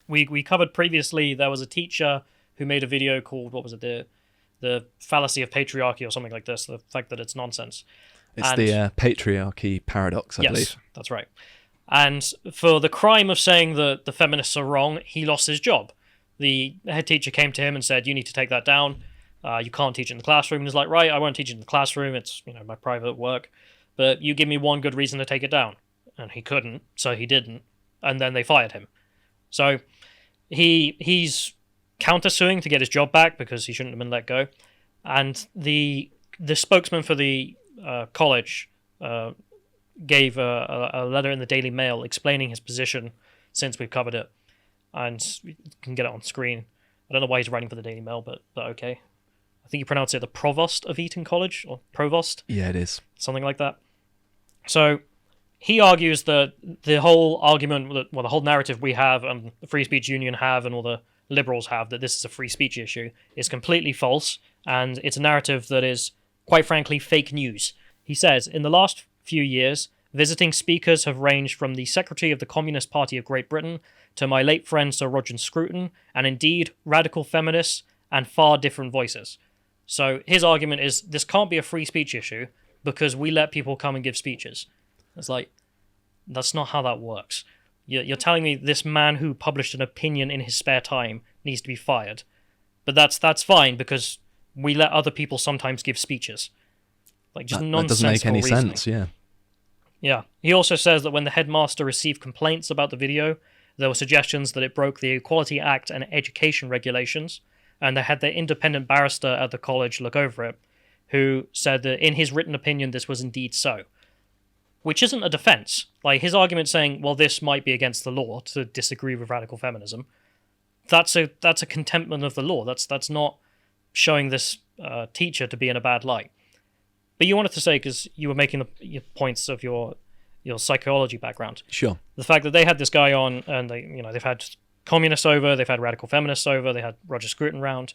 we covered previously, there was a teacher who made a video called, what was it, the fallacy of patriarchy or something like this, the fact that it's nonsense. It's the patriarchy paradox, I believe. Yes, that's right. And for the crime of saying that the feminists are wrong, he lost his job. The head teacher came to him and said, you need to take that down. You can't teach it in the classroom. And he's like, right, I won't teach it in the classroom. It's, my private work. But you give me one good reason to take it down. And he couldn't, so he didn't. And then they fired him. So he's countersuing to get his job back because he shouldn't have been let go. And the spokesman for the college gave a letter in the Daily Mail explaining his position since we've covered it. And you can get it on screen. I don't know why he's writing for the Daily Mail, but okay. I think you pronounce it the provost of Eton College, or provost. Yeah, it is. Something like that. So he argues that the whole argument, well, the whole narrative we have and the Free Speech Union have and all the liberals have, that this is a free speech issue, is completely false, and it's a narrative that is, quite frankly, fake news. He says, in the last few years, visiting speakers have ranged from the Secretary of the Communist Party of Great Britain to my late friend Sir Roger Scruton, and indeed radical feminists and far different voices. So his argument is this can't be a free speech issue because we let people come and give speeches. It's like, that's not how that works. You're telling me this man who published an opinion in his spare time needs to be fired. But that's fine because we let other people sometimes give speeches. Like, just nonsensical That doesn't make any reasoning. sense, yeah. Yeah. He also says that when the headmaster received complaints about the video, there were suggestions that it broke the Equality Act and education regulations, and they had their independent barrister at the college look over it, who said that in his written opinion this was indeed so. Which isn't a defense. Like, his argument saying, well, this might be against the law to disagree with radical feminism, that's a contentment of the law. That's not showing this teacher to be in a bad light. But you wanted to say, because you were making your points of your psychology background. Sure. The fact that they had this guy on, and they've had communists over, they've had radical feminists over, they had Roger Scruton round.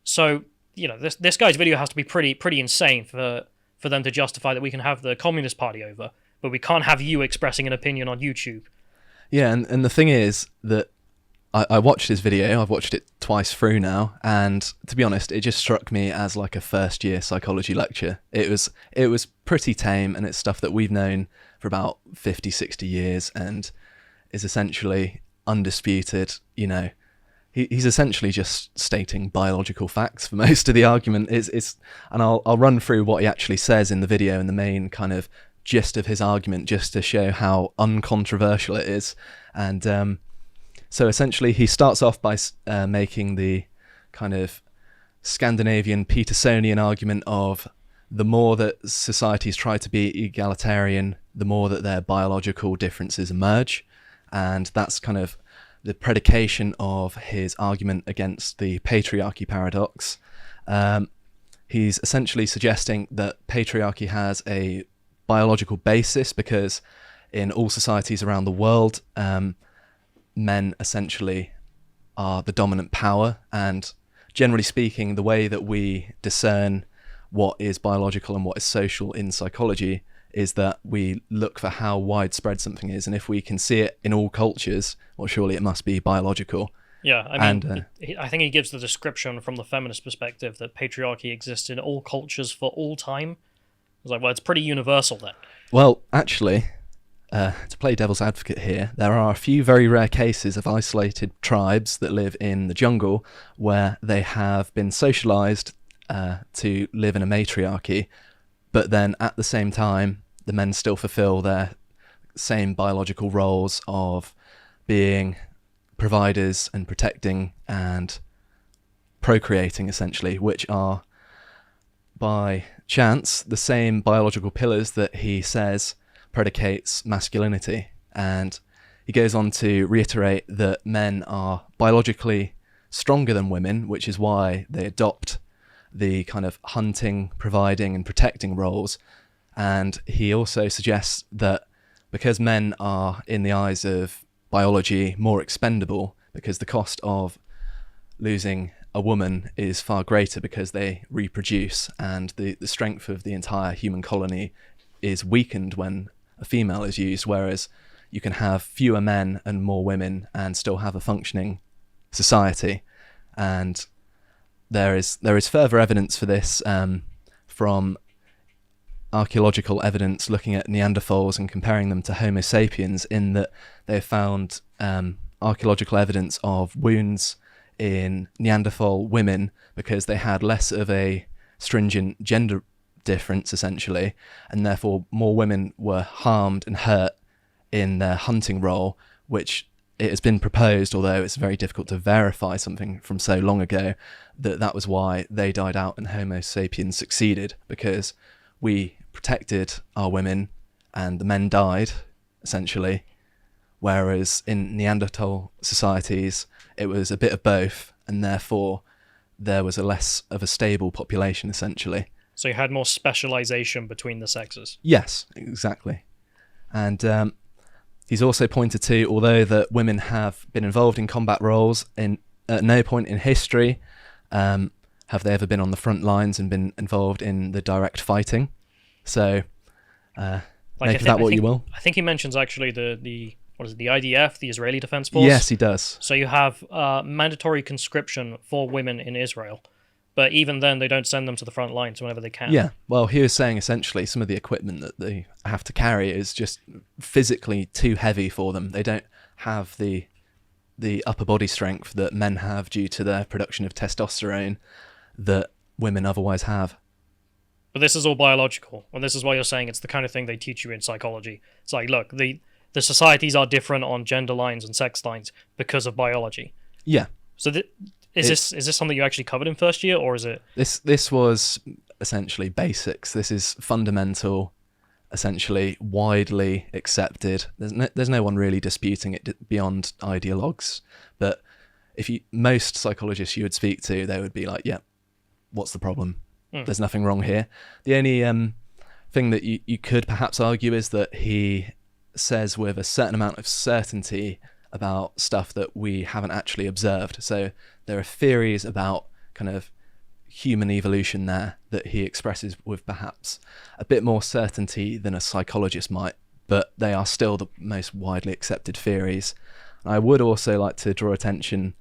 So, this guy's video has to be pretty insane for them to justify that we can have the Communist Party over, but we can't have you expressing an opinion on YouTube. Yeah, and the thing is that I watched his video, I've watched it twice through now, and to be honest, it just struck me as like a first-year psychology lecture. It was pretty tame, and it's stuff that we've known for about 50, 60 years, and is essentially undisputed. He's essentially just stating biological facts for most of the argument. And I'll run through what he actually says in the video and the main kind of gist of his argument, just to show how uncontroversial it is. And so essentially he starts off by making the kind of Scandinavian Petersonian argument of the more that societies try to be egalitarian, the more that their biological differences emerge. And that's kind of the predication of his argument against the patriarchy paradox. He's essentially suggesting that patriarchy has a biological basis because in all societies around the world, men essentially are the dominant power, and generally speaking, the way that we discern what is biological and what is social in psychology is that we look for how widespread something is, and if we can see it in all cultures, well, surely it must be biological. Yeah, I mean, I think he gives the description from the feminist perspective that patriarchy exists in all cultures for all time. It's like, well, it's pretty universal then. Well, actually, to play devil's advocate here, there are a few very rare cases of isolated tribes that live in the jungle where they have been socialized to live in a matriarchy, but then at the same time, the men still fulfill their same biological roles of being providers and protecting and procreating, essentially, which are, by chance, the same biological pillars that he says predicates masculinity. And he goes on to reiterate that men are biologically stronger than women, which is why they adopt the kind of hunting, providing and protecting roles. And he also suggests that because men are, in the eyes of biology, more expendable, because the cost of losing a woman is far greater because they reproduce, and the strength of the entire human colony is weakened when a female is used, whereas you can have fewer men and more women and still have a functioning society. And there is further evidence for this from archaeological evidence looking at Neanderthals and comparing them to Homo sapiens, in that they found archaeological evidence of wounds in Neanderthal women because they had less of a stringent gender difference, essentially, and therefore more women were harmed and hurt in their hunting role, which it has been proposed, although it's very difficult to verify something from so long ago, that was why they died out and Homo sapiens succeeded, because we protected our women and the men died, essentially, whereas in Neanderthal societies it was a bit of both, and therefore there was a less of a stable population, essentially. So you had more specialization between the sexes. Yes, exactly. And he's also pointed to, although that women have been involved in combat roles, at no point in history have they ever been on the front lines and been involved in the direct fighting. So make of that what you will. I think he mentions actually the what is it, the IDF, the Israeli Defense Force? Yes, he does. So you have mandatory conscription for women in Israel. But even then, they don't send them to the front lines whenever they can. Yeah, well, he was saying essentially some of the equipment that they have to carry is just physically too heavy for them. They don't have the upper body strength that men have due to their production of testosterone that women otherwise have. But this is all biological, and this is why you're saying it's the kind of thing they teach you in psychology. It's like, look, the societies are different on gender lines and sex lines because of biology. Yeah. So is this something you actually covered in first year, or is it... This was essentially basics. This is fundamental, essentially widely accepted. There's no one really disputing it beyond ideologues. But most psychologists you would speak to, they would be like, yeah, what's the problem? There's nothing wrong here. The only thing that you could perhaps argue is that he says with a certain amount of certainty about stuff that we haven't actually observed. So there are theories about kind of human evolution there that he expresses with perhaps a bit more certainty than a psychologist might, but they are still the most widely accepted theories. I would also like to draw attention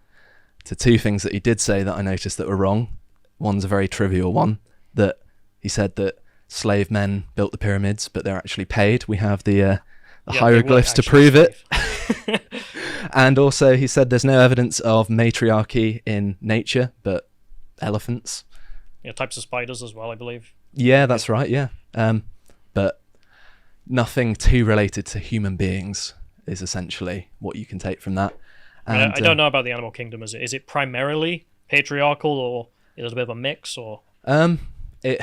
to two things that he did say that I noticed that were wrong. One's a very trivial one, that he said that slave men built the pyramids, but they're actually paid. We have the hieroglyphs to prove it. And also he said there's no evidence of matriarchy in nature, but elephants. Yeah, types of spiders as well, I believe. Yeah, that's right, yeah. But nothing too related to human beings is essentially what you can take from that. And, I don't know about the animal kingdom. Is it primarily patriarchal, or is it a bit of a mix? Or it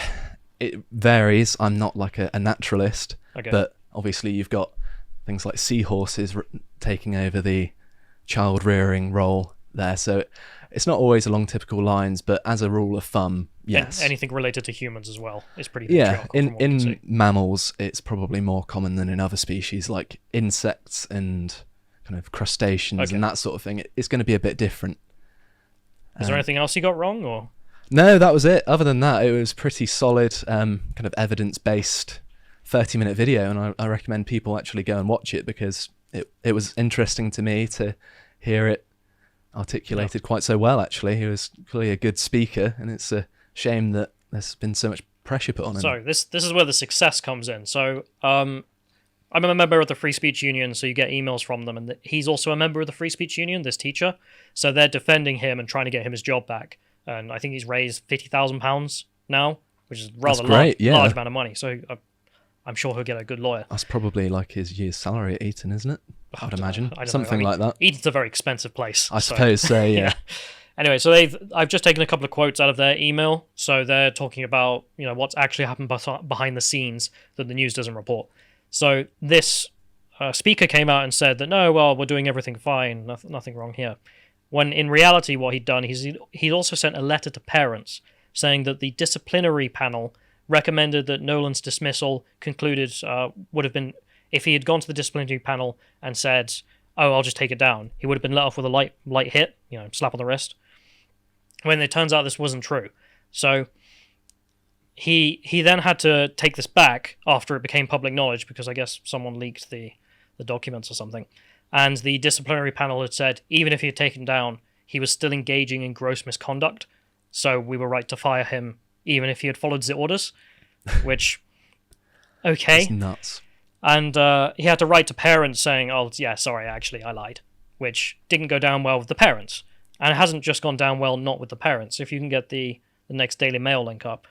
varies. I'm not like a naturalist, okay. But obviously you've got things like seahorses taking over the child rearing role there, so it's not always along typical lines, but as a rule of thumb, yes. Anything related to humans as well is pretty patriarchal. Yeah, in mammals it's probably more common than in other species like insects and kind of crustaceans and that sort of thing. It's going to be a bit different. Is there anything else you got wrong, or? No, that was it. Other than that, it was pretty solid, kind of evidence-based 30-minute video, and I recommend people actually go and watch it because it was interesting to me to hear it articulated quite so well, actually. He was clearly a good speaker, and it's a shame that there's been so much pressure put on him. So this is where the success comes in. So I'm a member of the Free Speech Union, so you get emails from them, and he's also a member of the Free Speech Union, this teacher. So they're defending him and trying to get him his job back. And I think he's raised £50,000 now, which is rather large amount of money. So I'm sure he'll get a good lawyer. That's probably like his year's salary at Eton, isn't it? I would imagine. Something like that. Eton's a very expensive place. I suppose so, yeah. Anyway, so I've just taken a couple of quotes out of their email. So they're talking about, what's actually happened behind the scenes that the news doesn't report. So this speaker came out and said that, no, well, we're doing everything fine, nothing wrong here. When in reality, what he'd done, he'd also sent a letter to parents saying that the disciplinary panel recommended that Nolan's dismissal concluded would have been, if he had gone to the disciplinary panel and said, oh, I'll just take it down, he would have been let off with a light hit, slap on the wrist. When it turns out this wasn't true. So he then had to take this back after it became public knowledge, because I guess someone leaked the the documents or something. And the disciplinary panel had said, even if he had taken down, he was still engaging in gross misconduct. So we were right to fire him, even if he had followed the orders, which, okay. That's nuts. And he had to write to parents saying, oh, yeah, sorry, actually, I lied, which didn't go down well with the parents. And it hasn't just gone down well not with the parents. If you can get the next Daily Mail link up.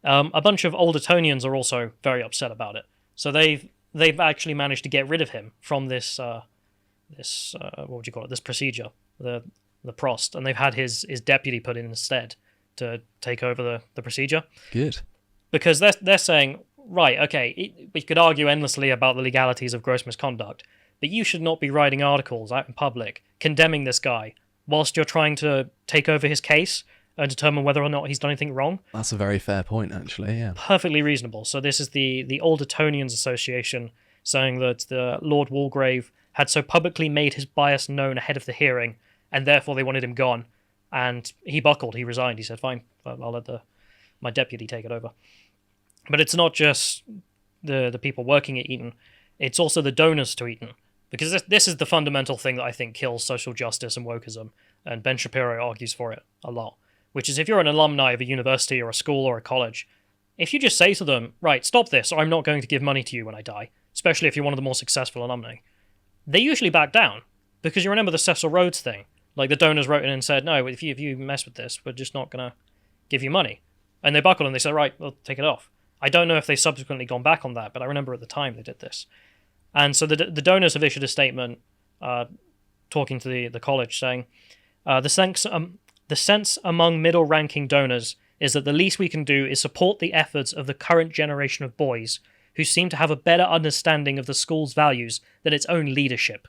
A bunch of old Etonians are also very upset about it. So they've actually managed to get rid of him from this what would you call it? This procedure, the prost, and they've had his deputy put in instead to take over the procedure. Good. Because they're saying, right, okay, we could argue endlessly about the legalities of gross misconduct, but you should not be writing articles out in public condemning this guy whilst you're trying to take over his case and determine whether or not he's done anything wrong. That's a very fair point, actually, yeah. Perfectly reasonable. So this is the Old Etonians Association saying that the Lord Walgrave had so publicly made his bias known ahead of the hearing, and therefore they wanted him gone. And he buckled, he resigned. He said, fine, I'll let my deputy take it over. But it's not just the people working at Eton, it's also the donors to Eton. Because this is the fundamental thing that I think kills social justice and wokeism, and Ben Shapiro argues for it a lot. Which is, if you're an alumni of a university or a school or a college, if you just say to them, right, stop this, or I'm not going to give money to you when I die, especially if you're one of the more successful alumni, they usually back down. Because you remember the Cecil Rhodes thing. Like, the donors wrote in and said, no, if you mess with this, we're just not going to give you money. And they buckled and they said, right, we'll take it off. I don't know if they've subsequently gone back on that, but I remember at the time they did this. And so the donors have issued a statement talking to the college saying, the sense among middle-ranking donors is that the least we can do is support the efforts of the current generation of boys who seem to have a better understanding of the school's values than its own leadership.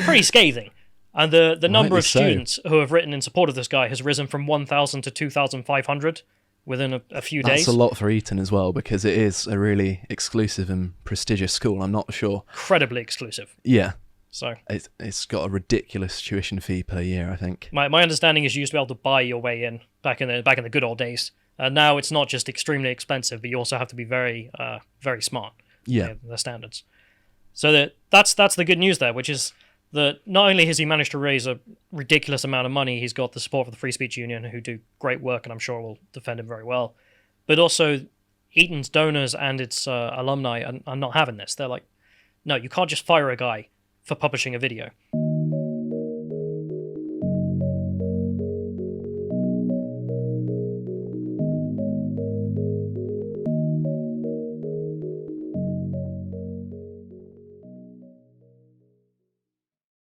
Pretty scathing. And the number of students who have written in support of this guy has risen from 1,000 to 2,500 within a few days. That's a lot for Eton as well, because it is a really exclusive and prestigious school. I'm not sure. Incredibly exclusive. Yeah. So it's got a ridiculous tuition fee per year, I think. My understanding is you used to be able to buy your way in back in the good old days. Now it's not just extremely expensive, but you also have to be very very smart. Yeah, the standards. So that's the good news there, which is that not only has he managed to raise a ridiculous amount of money, he's got the support of the Free Speech Union, who do great work and I'm sure will defend him very well, but also Eton's donors and its alumni are not having this. They're like, no, you can't just fire a guy for publishing a video.